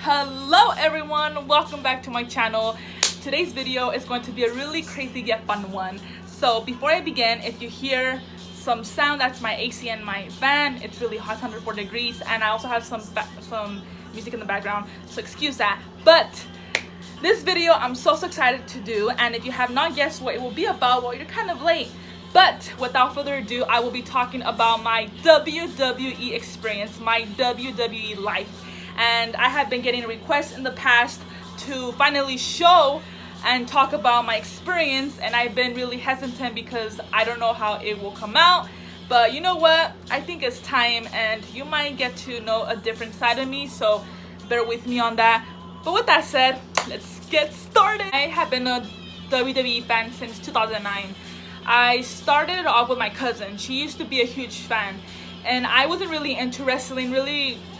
Hello everyone, welcome back to my channel. Today's video is going to be a really crazy yet fun one. So before I begin, if you hear some sound, that's my AC and my fan. It's really hot, 104 degrees, and I also have some music in the background, so excuse that. But this video I'm so excited to do, and if you have not guessed what it will be about, well, you're kind of late. But without further ado, I will be talking about my WWE experience, my WWE life. And I have been getting requests in the past to finally show and talk about my experience, and I've been really hesitant because I don't know how it will come out. But you know what, I think it's time, and you might get to know a different side of me, so bear with me on that. But with that said, let's get started. I have been a WWE fan since 2009. I started off with my cousin. She used to be a huge fan, and I wasn't really into wrestling.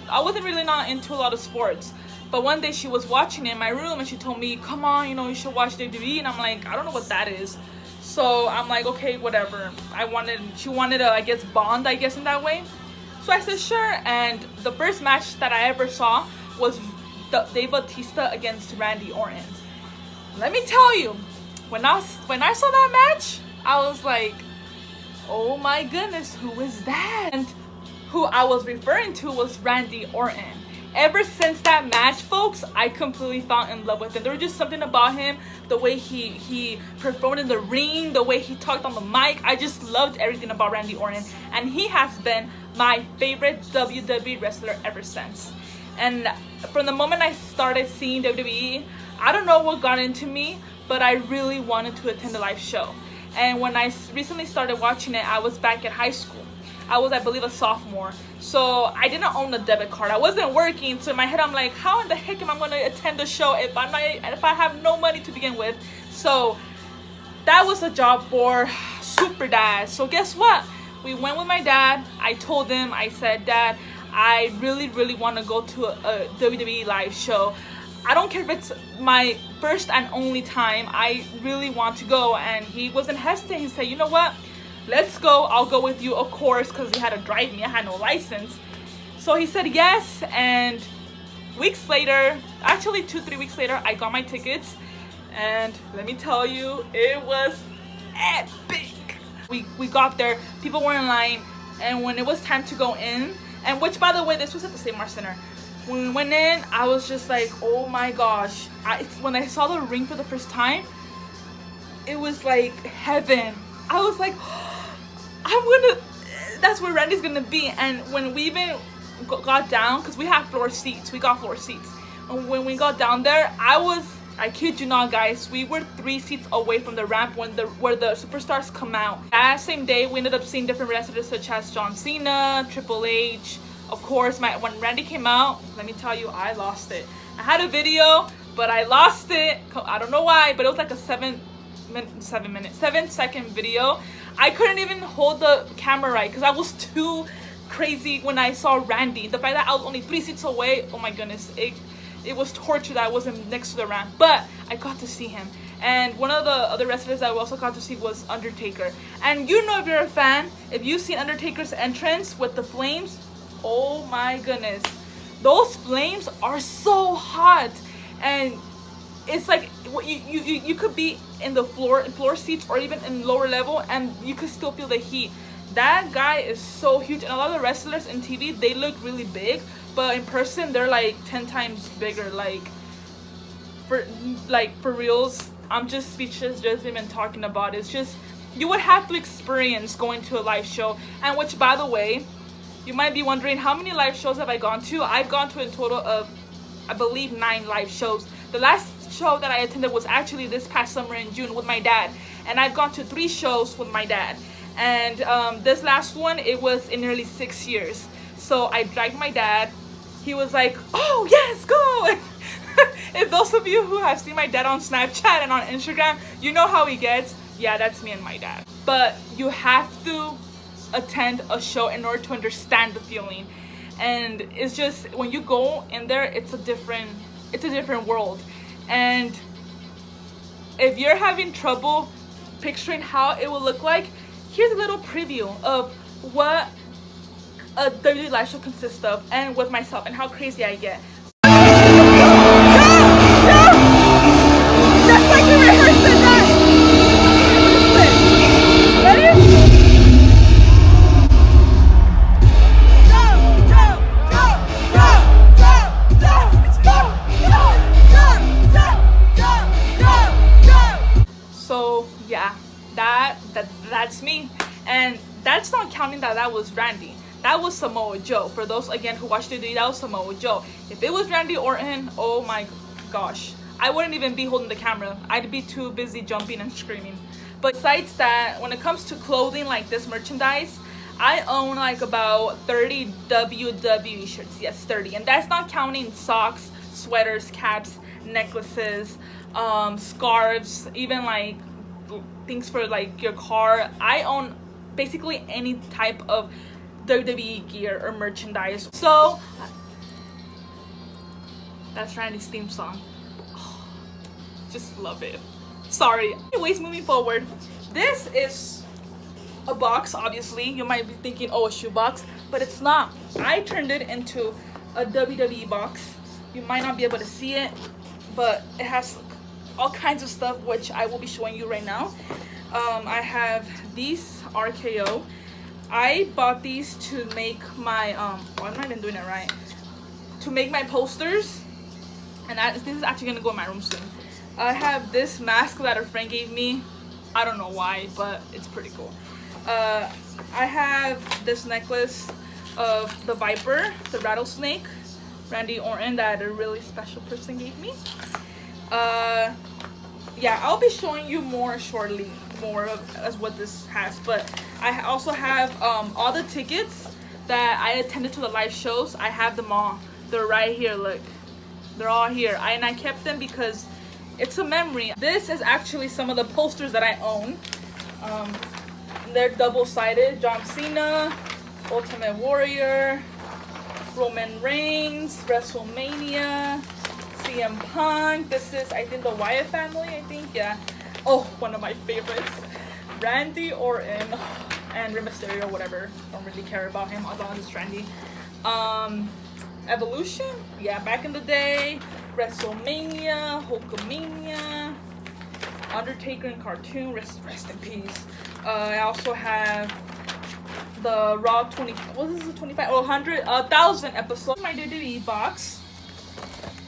I wasn't really not into a lot of sports. But one day she was watching in my room and she told me, come on, you should watch WWE. And I'm like, I don't know what that is. So I'm like, okay, whatever. She wanted to, I guess, bond, in that way. So I said, sure. And the first match that I ever saw was Dave Bautista against Randy Orton. Let me tell you, when I saw that match, I was like, oh my goodness, who is that? And who I was referring to was Randy Orton. Ever since that match, folks, I completely fell in love with him. There was just something about him, the way he performed in the ring, the way he talked on the mic. I just loved everything about Randy Orton, and he has been my favorite WWE wrestler ever since. And from the moment I started seeing WWE, I don't know what got into me, but I really wanted to attend a live show. And when I recently started watching it, I was back at high school. I was, I believe, a sophomore. So I didn't own a debit card. I wasn't working. So in my head, I'm like, how in the heck am I going to attend a show if I have no money to begin with? So that was a job for Super Dad. So guess what? We went with my dad. I told him, I said, Dad, I really, really want to go to a WWE live show. I don't care if it's my first and only time. I really want to go. And he wasn't hesitant. He said, you know what? Let's go. I'll go with you, of course, because he had to drive me. I had no license. So he said yes. And weeks later, actually 2-3 weeks later, I got my tickets. And let me tell you, it was epic. We got there. People were in line. And when it was time to go in, and which, by the way, this was at the St. Mark Center. When we went in, I was just like, oh my gosh. When I saw the ring for the first time, it was like heaven. I was like, that's where Randy's gonna be. And when we even got down, because we got floor seats. And when we got down there, I kid you not, guys, we were 3 seats away from the ramp where the superstars come out. That same day, we ended up seeing different wrestlers such as John Cena, Triple H. Of course, when Randy came out, let me tell you, I lost it. I had a video, but I lost it. I don't know why, but it was like a 7-second video. I couldn't even hold the camera right because I was too crazy when I saw Randy. The fact that I was only 3 seats away, oh my goodness, it was torture that I wasn't next to the ramp. But I got to see him. And one of the other wrestlers that we also got to see was Undertaker. And you know, if you're a fan, if you've seen Undertaker's entrance with the flames, oh my goodness, those flames are so hot. And it's like you could be in the floor seats or even in lower level, and you could still feel the heat. That guy is so huge, and a lot of the wrestlers in TV, they look really big, but in person they're like 10 times bigger. For reals, I'm just speechless just even talking about it. It's just, you would have to experience going to a live show. And which, by the way, you might be wondering, how many live shows have I gone to? I've gone to a total of, I believe, 9 live shows. The last show that I attended was actually this past summer in June with my dad. And I've gone to 3 shows with my dad. And this last one, it was in nearly 6 years. So I dragged my dad. He was like, oh, yes, go! If those of you who have seen my dad on Snapchat and on Instagram, you know how he gets. Yeah, that's me and my dad. But you have to attend a show in order to understand the feeling. And it's just, when you go in there, it's a different world. And if you're having trouble picturing how it will look like, here's a little preview of what a WWE live show consists of, and with myself, and how crazy I get. counting that was Randy. That was Samoa Joe. For those again who watched WWE, that was Samoa Joe. If it was Randy Orton, oh my gosh, I wouldn't even be holding the camera. I'd be too busy jumping and screaming. But besides that, when it comes to clothing like this merchandise, I own like about 30 WWE shirts. Yes, 30. And that's not counting socks, sweaters, caps, necklaces, scarves, even like things for like your car. I own basically any type of WWE gear or merchandise. So that's Randy's theme song. Oh, just love it. Sorry. Anyways, moving forward, this is a box. Obviously you might be thinking, oh, a shoe box, but it's not. I turned it into a WWE box. You might not be able to see it, but it has all kinds of stuff which I will be showing you right now. I have these RKO. I bought these to make my oh, I'm not even doing it right, to make my posters, and this is actually gonna go in my room soon. I have this mask that a friend gave me. I don't know why, but it's pretty cool. I have this necklace of the Viper, the rattlesnake, Randy Orton, that a really special person gave me. Yeah, I'll be showing you more shortly, more of as what this has. But I also have all the tickets that I attended to the live shows. I have them all. They're right here. Look, they're all here. And I kept them because it's a memory. This is actually some of the posters that I own. They're double-sided. John Cena, Ultimate Warrior, Roman Reigns, WrestleMania, CM Punk. This is, I think, the Wyatt family, I think, yeah. Oh, one of my favorites, Randy Orton and Rey Mysterio, whatever. Don't really care about him as long as it's Randy. Evolution, yeah, back in the day. WrestleMania, Hulkamania, Undertaker in cartoon, rest in peace. I also have the Raw 20, what is this, 25, oh, 100, 1,000 episode. My WWE box,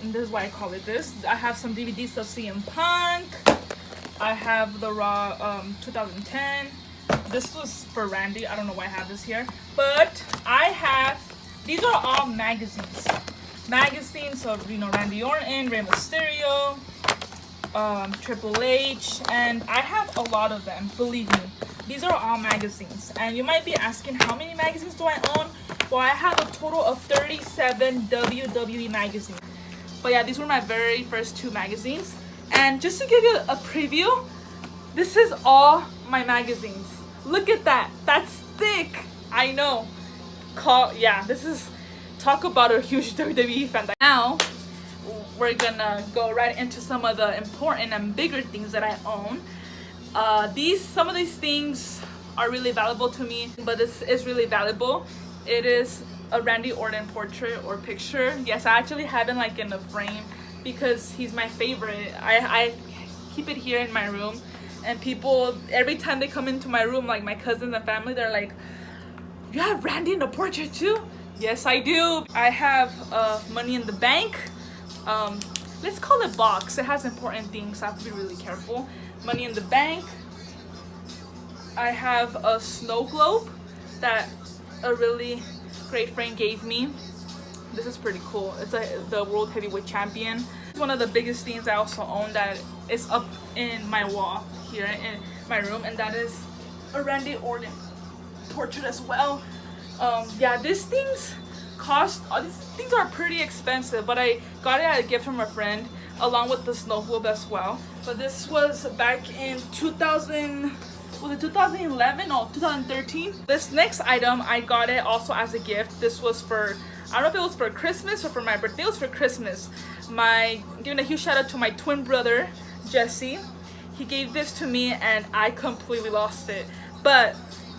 and this is why I call it this. I have some DVDs of CM Punk. I have the Raw 2010. This was for Randy. I don't know why I have this here, but I have, these are all magazines. Magazines of, you know, Randy Orton, Rey Mysterio, Triple H, and I have a lot of them, believe me. These are all magazines, and you might be asking, how many magazines do I own? Well, I have a total of 37 WWE magazines. But yeah, these were my very first 2 magazines. And just to give you a preview, this is all my magazines. Look at that. That's thick. I know. Yeah, this is, talk about a huge WWE fan. Now, we're gonna go right into some of the important and bigger things that I own. Some of these things are really valuable to me, but this is really valuable. It is a Randy Orton portrait or picture. Yes, I actually have it like in a frame because he's my favorite. I keep it here in my room, and people, every time they come into my room, like my cousins and family, they're like, you have Randy in the portrait too? Yes, I do. I have Money in the Bank. Let's call it box. It has important things, so I have to be really careful. Money in the Bank. I have a snow globe that a really great friend gave me. This is pretty cool. It's the World Heavyweight Champion. It's one of the biggest things I also own that is up in my wall here in my room, and that is a Randy Orton portrait as well. Yeah, these things these things are pretty expensive, but I got it as a gift from a friend along with the snow globe as well. But this was back in 2011 or 2013. This next item, I got it also as a gift. This was for, I don't know if it was for Christmas or for my birthday. It was for Christmas. Giving a huge shout out to my twin brother, Jesse. He gave this to me and I completely lost it. But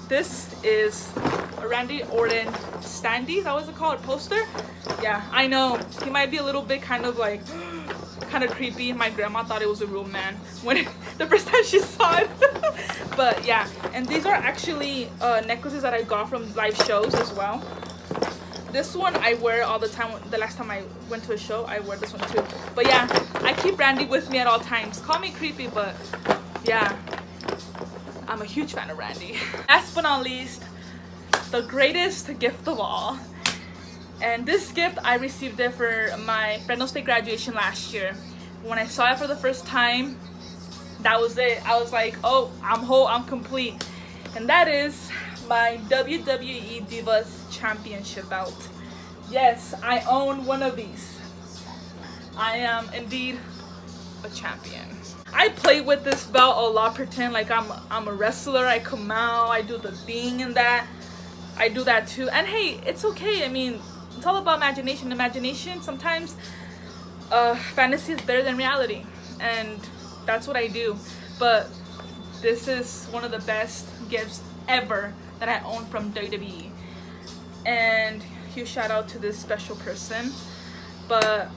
this is a Randy Orton standee. Is that what it's called? A poster? Yeah, I know. He might be a little bit kind of like, kind of creepy. My grandma thought it was a real man when the first time she saw it. But yeah, and these are actually necklaces that I got from live shows as well. This one I wear all the time. The last time I went to a show, I wore this one too. But yeah, I keep Randy with me at all times. Call me creepy, but yeah, I'm a huge fan of Randy. Last but not least, the greatest gift of all. And this gift, I received it for my Fresno State graduation last year. When I saw it for the first time, that was it. I was like, oh, I'm whole, I'm complete. And that is my WWE Divas Championship belt. Yes, I own one of these. I am indeed a champion. I play with this belt a lot, pretend like I'm a wrestler. I come out, I do the thing and that. I do that too. And hey, it's okay. I mean, it's all about imagination. Imagination, sometimes fantasy is better than reality. And that's what I do. But this is one of the best gifts ever that I own from WWE. And huge shout out to this special person. But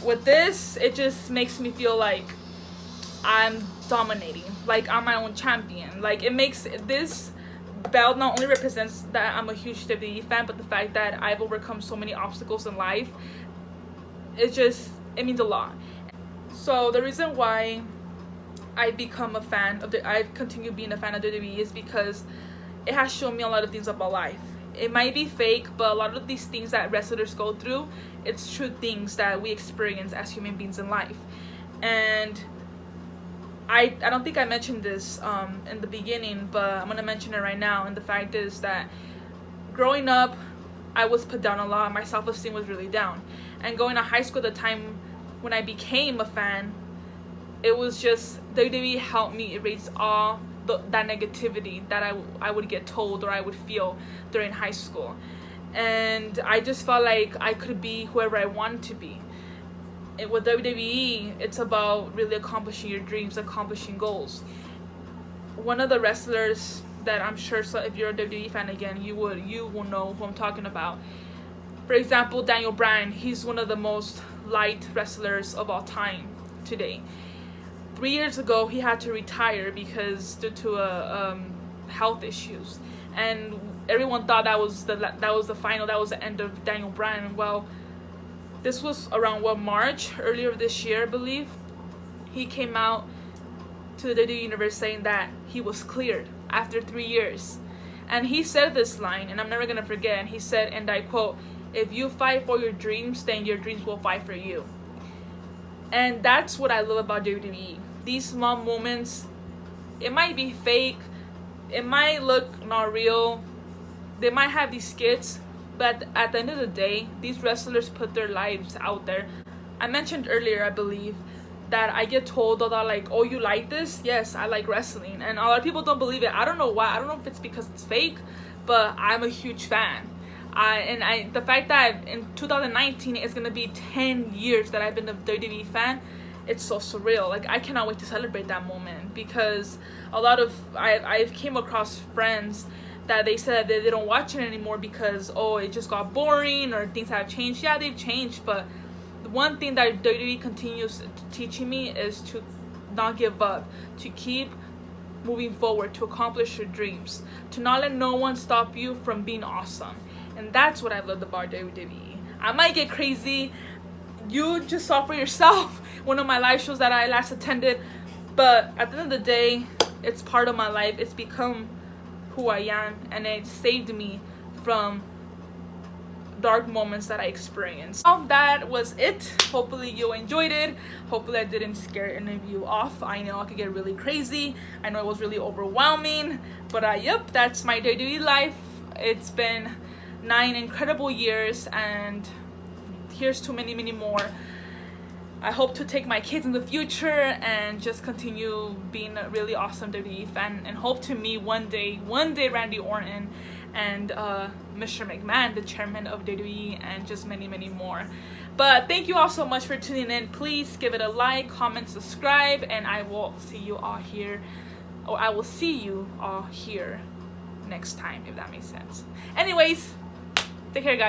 with this, it just makes me feel like I'm dominating, like I'm my own champion. Like, it makes this belt not only represents that I'm a huge WWE fan, but the fact that I've overcome so many obstacles in life, it means a lot. So the reason why I've continued being a fan of WWE is because it has shown me a lot of things about life. It might be fake, but a lot of these things that wrestlers go through, it's true things that we experience as human beings in life. And I don't think I mentioned this in the beginning, but I'm gonna mention it right now. And the fact is that growing up, I was put down a lot. My self-esteem was really down. And going to high school at the time when I became a fan, it was just WWE helped me erase all that negativity that I would get told or I would feel during high school. And I just felt like I could be whoever I wanted to be. With WWE, it's about really accomplishing your dreams, accomplishing goals. One of the wrestlers that I'm sure, so if you're a WWE fan again, you will know who I'm talking about. For example, Daniel Bryan, he's one of the most liked wrestlers of all time today. 3 years ago, he had to retire because due to health issues, and everyone thought that was the final, that was the end of Daniel Bryan. Well, this was around March earlier this year, I believe. He came out to the WWE Universe saying that he was cleared after 3 years, and he said this line, and I'm never gonna forget. And he said, and I quote, "If you fight for your dreams, then your dreams will fight for you." And that's what I love about WWE. These small moments, it might be fake, it might look not real, they might have these skits, but at the end of the day, these wrestlers put their lives out there. I mentioned earlier, I believe, that I get told a lot like, oh, you like this? Yes, I like wrestling. And a lot of people don't believe it. I don't know why. I don't know if it's because it's fake, but I'm a huge fan. The fact that in 2019 it's gonna be 10 years that I've been a WWE fan, it's so surreal. Like, I cannot wait to celebrate that moment, because I've came across friends that they said that they don't watch it anymore because, oh, it just got boring or things have changed. Yeah, they've changed, but the one thing that WWE continues teaching me is to not give up, to keep moving forward, to accomplish your dreams, to not let no one stop you from being awesome. And that's what I loved about WWE. I might get crazy. You just saw for yourself one of my live shows that I last attended, but at the end of the day, it's part of my life. It's become who I am, and it saved me from dark moments that I experienced. So that was it. Hopefully you enjoyed it. Hopefully I didn't scare any of you off. I know I could get really crazy. I know it was really overwhelming, but yep, that's my WWE life. It's been 9 incredible years, and here's to many, many more. I hope to take my kids in the future and just continue being a really awesome WWE fan, and hope to meet one day Randy Orton and Mr. McMahon, the chairman of WWE, and just many, many more. But thank you all so much for tuning in. Please give it a like, comment, subscribe, and I will see you all here, or I will see you all here next time, if that makes sense. Anyways, take care, guys.